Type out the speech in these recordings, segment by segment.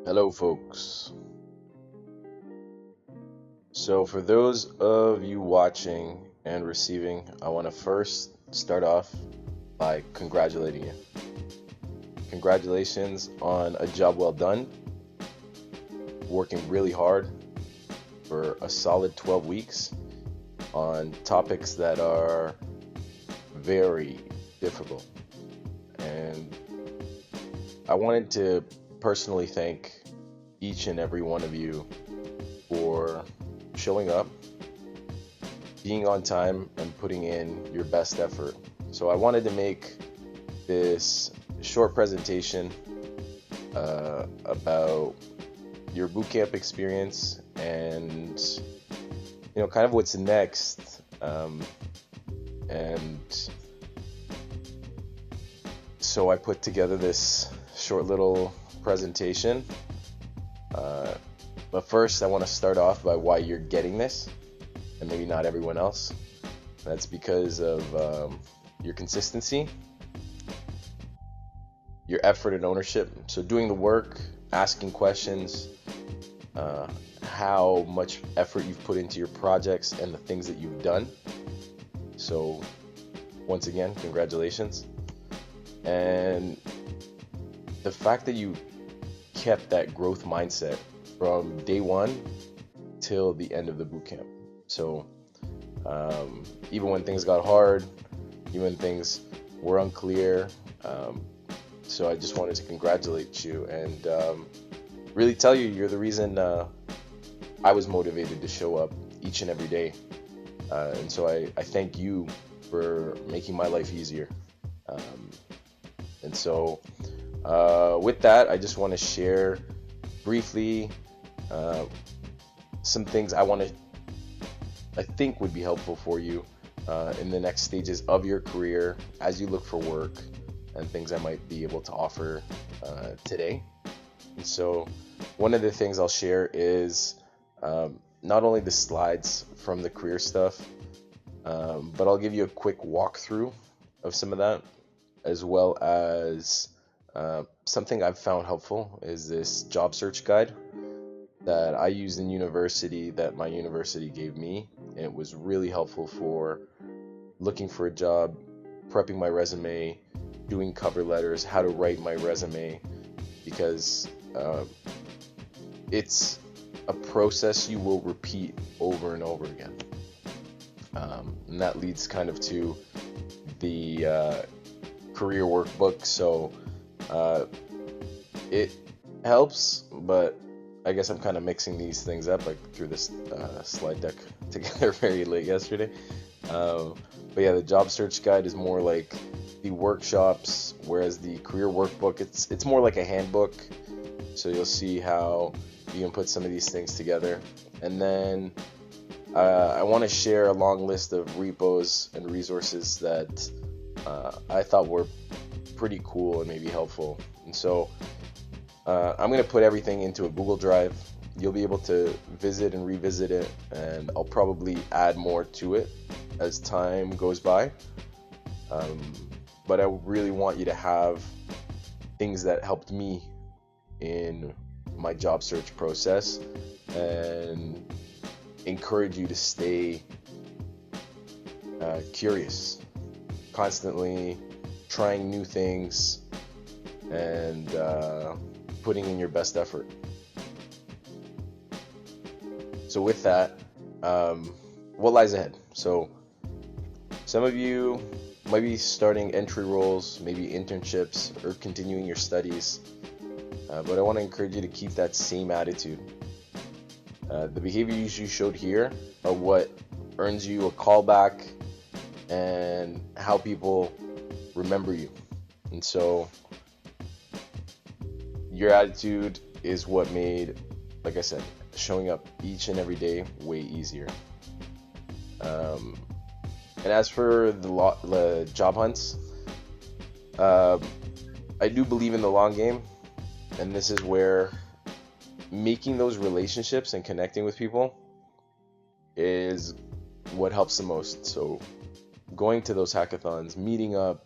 Hello, folks. So, for those of you watching and receiving, I want to first start off by congratulating you. Congratulations on a job well done, working really hard for a solid 12 weeks on topics that are very difficult. And I wanted to personally thank each and every one of you for showing up, being on time, and putting in your best effort. So I wanted to make this short presentation about your bootcamp experience and kind of what's next. And so I put together this short little presentation. But first, I want to start off by why you're getting this, and maybe not everyone else. That's because of your consistency, your effort and ownership. So doing the work, asking questions, how much effort you've put into your projects and the things that you've done. So once again, congratulations. And the fact that you kept that growth mindset from day one till the end of the bootcamp. So even when things got hard, even when things were unclear, so I just wanted to congratulate you and really tell you you're the reason I was motivated to show up each and every day. And so I thank you for making my life easier. And so with that, I just want to share briefly some things I think would be helpful for you in the next stages of your career as you look for work, and things I might be able to offer today. And so one of the things I'll share is not only the slides from the career stuff, but I'll give you a quick walkthrough of some of that, as well as something I've found helpful is this job search guide that I used in university that my university gave me. And it was really helpful for looking for a job, prepping my resume, doing cover letters, how to write my resume, because it's a process you will repeat over and over again. And that leads kind of to the career workbook. So it helps, but I guess I'm kind of mixing these things up. I threw this slide deck together very late yesterday. But yeah, the job search guide is more like the workshops, whereas the career workbook, it's more like a handbook. So you'll see how you can put some of these things together. And then I want to share a long list of repos and resources that I thought were pretty cool and maybe helpful. And so I'm going to put everything into a Google Drive. You'll be able to visit and revisit it, and I'll probably add more to it as time goes by. But I really want you to have things that helped me in my job search process and encourage you to stay curious, constantly trying new things and putting in your best effort. So with that, what lies ahead? So some of you might be starting entry roles, maybe internships, or continuing your studies. But I want to encourage you to keep that same attitude. The behaviors you showed here are what earns you a callback and how people remember you. And so your attitude is what made, like I said, showing up each and every day way easier. And as for the job hunts, I do believe in the long game, and this is where making those relationships and connecting with people is what helps the most. So going to those hackathons, meeting up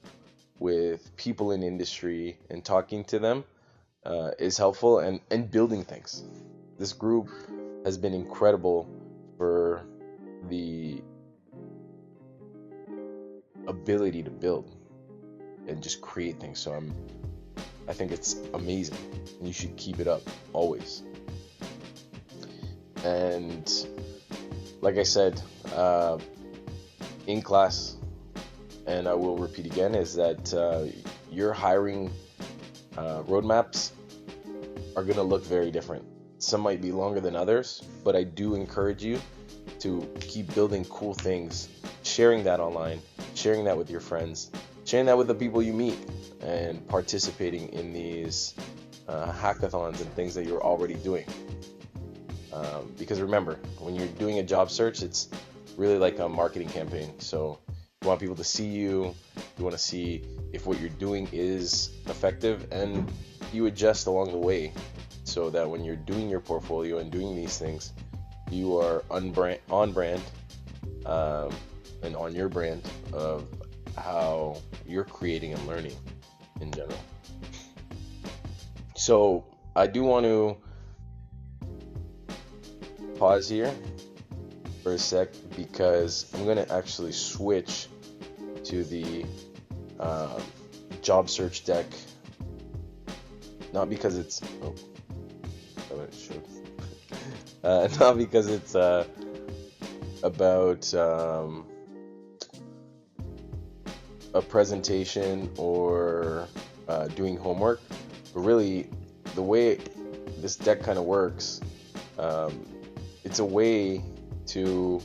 with people in industry and talking to them is helpful, and building things. This group has been incredible for the ability to build and just create things. So I think it's amazing, and you should keep it up always. And like I said, in class, and I will repeat again, is that your hiring roadmaps are going to look very different. Some might be longer than others, but I do encourage you to keep building cool things, sharing that online, sharing that with your friends, sharing that with the people you meet, and participating in these hackathons and things that you're already doing. Because remember, when you're doing a job search, it's really like a marketing campaign. So you want people to see you, you want to see if what you're doing is effective, and you adjust along the way so that when you're doing your portfolio and doing these things, you are on brand, and on your brand of how you're creating and learning in general. So I do want to pause here for a sec, because I'm going to actually switch to the job search deck. Not because it's not because it's about a presentation or doing homework, but really the way this deck kind of works, it's a way to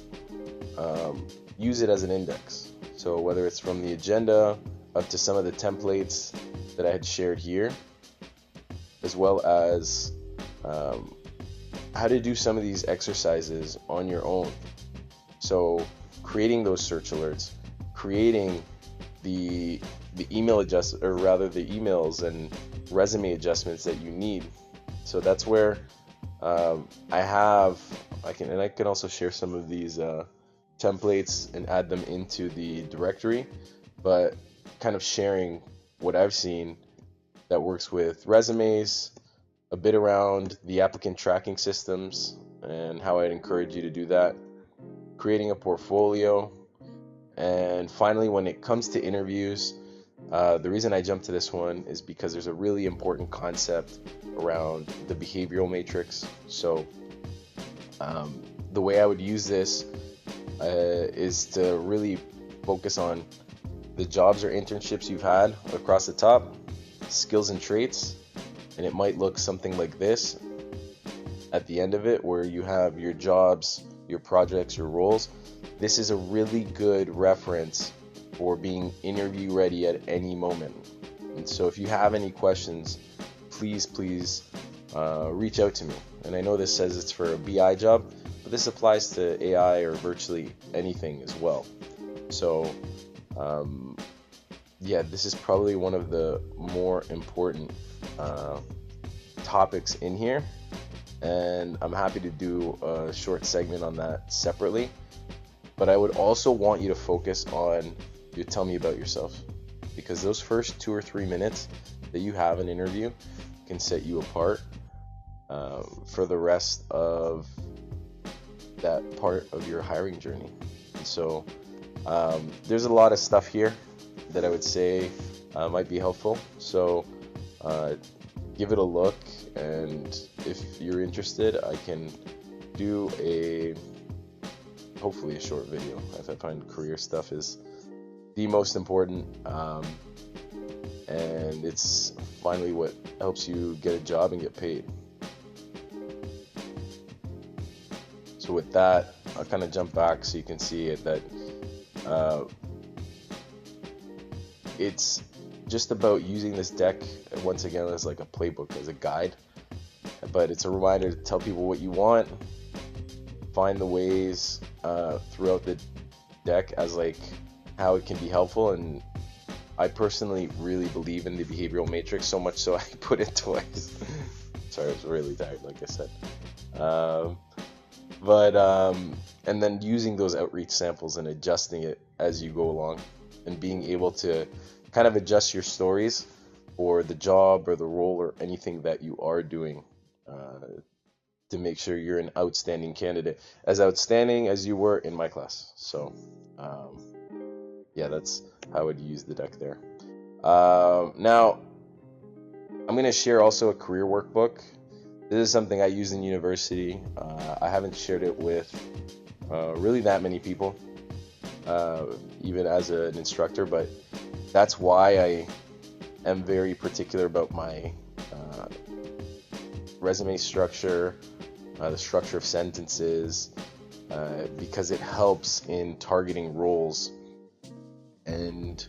use it as an index. So whether it's from the agenda up to some of the templates that I had shared here, as well as how to do some of these exercises on your own. So creating those search alerts, creating the email adjust, or rather the emails and resume adjustments that you need. So that's where I can also share some of these templates and add them into the directory, but kind of sharing what I've seen that works with resumes, a bit around the applicant tracking systems and how I'd encourage you to do that, creating a portfolio, and finally, when it comes to interviews, the reason I jumped to this one is because there's a really important concept around the behavioral matrix. So the way I would use this is to really focus on the jobs or internships you've had across the top, skills and traits, and it might look something like this at the end of it, where you have your jobs, your projects, your roles. This is a really good reference for being interview ready at any moment. And so if you have any questions, please reach out to me. And I know this says it's for a BI job, but this applies to AI or virtually anything as well. So this is probably one of the more important topics in here, and I'm happy to do a short segment on that separately. But I would also want you to focus on your tell me about yourself, because those first 2 or 3 minutes that you have an interview can set you apart for the rest of that part of your hiring journey. And so there's a lot of stuff here that I would say might be helpful. So give it a look, and if you're interested, I can do hopefully a short video. I find career stuff is the most important, and it's finally what helps you get a job and get paid. So with that, I'll kind of jump back so you can see it, that it's just about using this deck once again as like a playbook, as a guide, but it's a reminder to tell people what you want, find the ways throughout the deck as like how it can be helpful. And I personally really believe in the behavioral matrix, so much so I put it twice. Sorry, I was really tired, like I said. And then using those outreach samples and adjusting it as you go along, and being able to kind of adjust your stories for the job or the role or anything that you are doing, to make sure you're an outstanding candidate, as outstanding as you were in my class. So, yeah, that's how I would use the deck there. Now, I'm going to share also a career workbook. This is something I use in university. I haven't shared it with really that many people, even as an instructor, but that's why I am very particular about my resume structure, the structure of sentences, because it helps in targeting roles and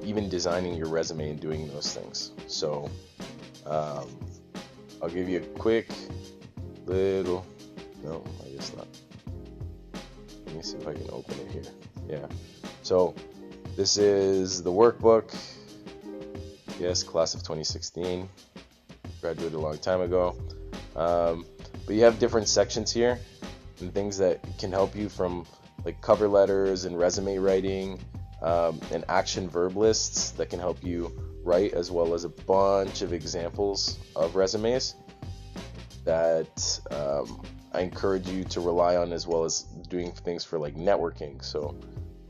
even designing your resume and doing those things. So I'll give you a quick little, no, I guess not. Let me see if I can open it here. Yeah. So this is the workbook. Yes, class of 2016. Graduated a long time ago. But you have different sections here and things that can help you, from like cover letters and resume writing, and action verb lists that can help you write, as well as a bunch of examples of resumes that I encourage you to rely on, as well as doing things for like networking. So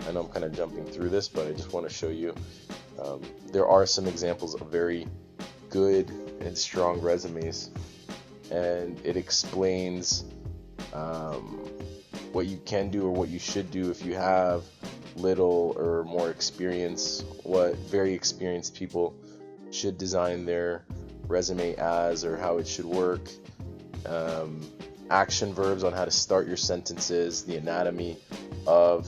I know I'm kind of jumping through this, but I just want to show you there are some examples of very good and strong resumes, and it explains what you can do or what you should do if you have little or more experience, what very experienced people should design their resume as, or how it should work, action verbs on how to start your sentences, the anatomy of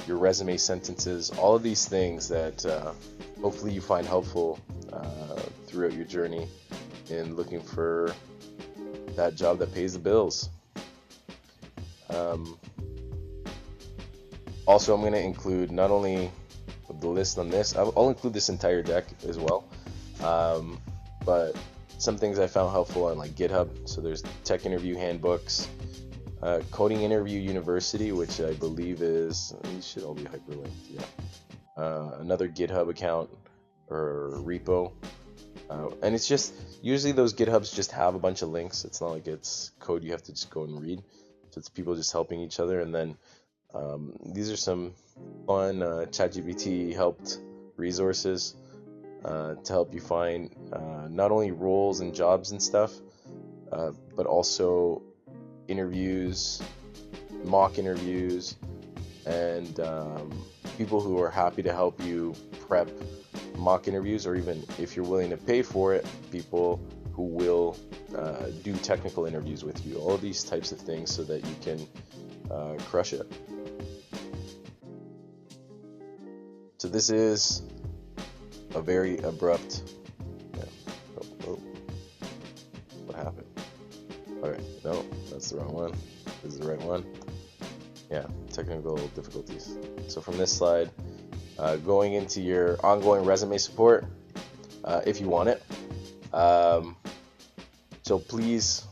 your resume sentences, all of these things that hopefully you find helpful throughout your journey in looking for that job that pays the bills. Also, I'm going to include not only the list on this, I'll include this entire deck as well, but some things I found helpful on like GitHub. So there's tech interview handbooks, Coding Interview University, which I believe is, these should all be hyperlinked, yeah. Another GitHub account or repo, and it's just, usually those GitHubs just have a bunch of links. It's not like it's code you have to just go and read. So it's people just helping each other. And then these are some fun ChatGPT helped resources to help you find not only roles and jobs and stuff, but also interviews, mock interviews, and people who are happy to help you prep mock interviews, or even if you're willing to pay for it, people who will do technical interviews with you. All of these types of things so that you can crush it. So this is a very abrupt, what happened? Alright, no, that's the wrong one. This is the right one. Yeah, technical difficulties. So from this slide, going into your ongoing resume support, if you want it. So please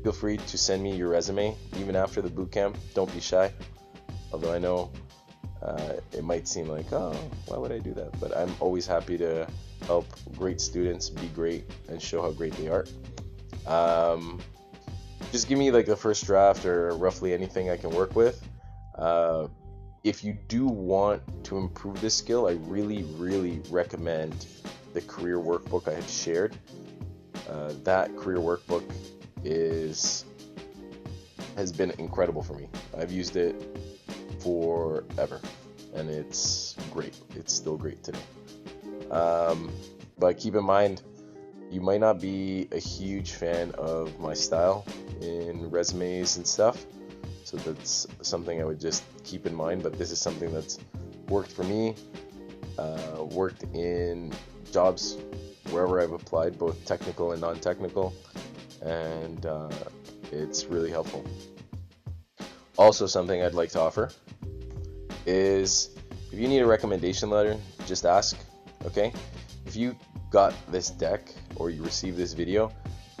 feel free to send me your resume even after the bootcamp. Don't be shy. Although I know it might seem like, oh, why would I do that? But I'm always happy to help great students be great and show how great they are. Just give me like the first draft or roughly anything I can work with. If you do want to improve this skill, I really, really recommend the career workbook I had shared. That career workbook has been incredible for me. I've used it forever, and it's great. It's still great today. But keep in mind, you might not be a huge fan of my style in resumes and stuff, so that's something I would just keep in mind. But this is something that's worked for me, worked in jobs wherever I've applied, both technical and non-technical, and it's really helpful. Also, something I'd like to offer is, if you need a recommendation letter, just ask, okay? If you got this deck or you received this video,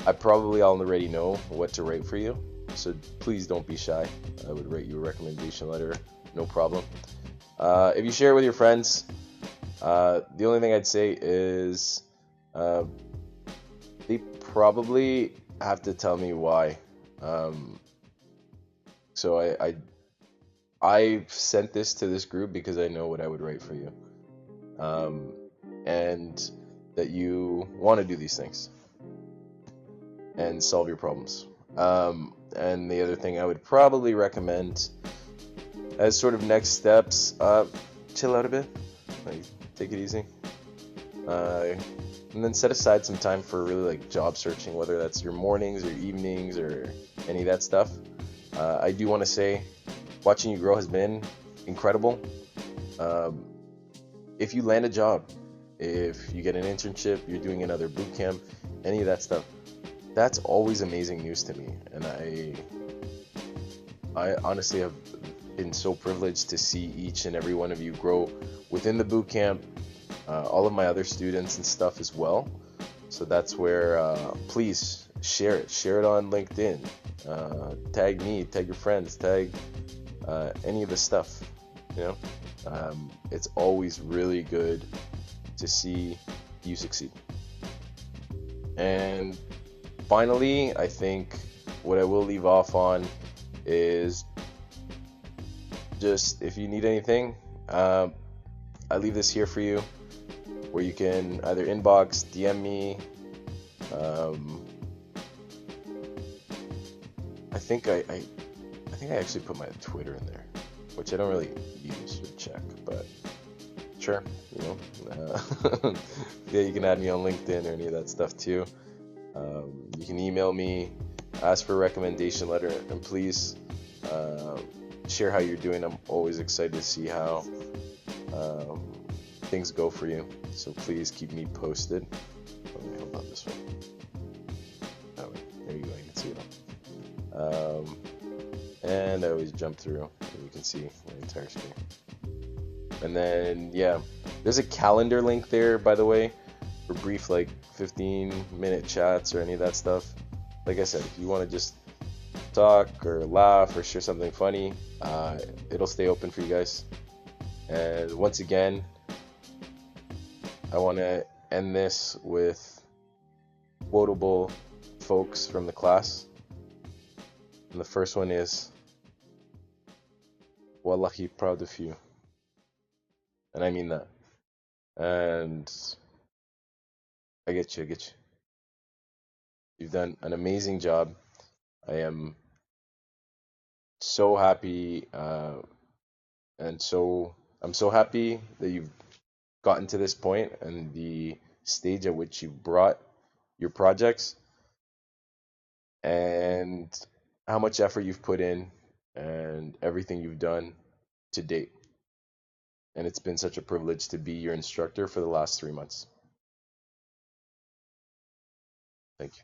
I probably already know what to write for you, so please don't be shy. I would write you a recommendation letter, no problem. If you share it with your friends, the only thing I'd say is Uh, they probably have to tell me why. Um, so I sent this to this group because I know what I would write for you, um, and that you want to do these things and solve your problems. And the other thing I would probably recommend as sort of next steps, chill out a bit, like take it easy, uh, and then set aside some time for really like job searching, whether that's your mornings or evenings or any of that stuff. I do want to say, watching you grow has been incredible. Um, if you land a job, if you get an internship, you're doing another boot camp, any of that stuff, that's always amazing news to me. And I honestly have been so privileged to see each and every one of you grow within the boot camp, all of my other students and stuff as well. So that's where please share it on LinkedIn, tag me, tag your friends, tag any of the stuff. You know, it's always really good to see you succeed. And finally, I think what I will leave off on is just if you need anything, I leave this here for you, where you can either inbox, DM me. Um, I think I actually put my Twitter in there, which I don't really use or check, but sure, you know, yeah, you can add me on LinkedIn or any of that stuff too. You can email me, ask for a recommendation letter, and please uh, share how you're doing. I'm always excited to see how um, things go for you. So please keep me posted. Let me hold on this way. That way. There you go. You can see it all. And I always jump through, and you can see my entire screen. And then yeah, there's a calendar link there, by the way, for brief like 15-minute chats or any of that stuff. Like I said, if you want to just talk or laugh or share something funny, it'll stay open for you guys. And once again, I want to end this with quotable folks from the class. And the first one is, Wallahi, proud of you. And I mean that. And I get you. You've done an amazing job. I am so happy, and so I'm so happy that you've gotten to this point and the stage at which you brought your projects and how much effort you've put in and everything you've done to date. And it's been such a privilege to be your instructor for the last 3 months. Thank you.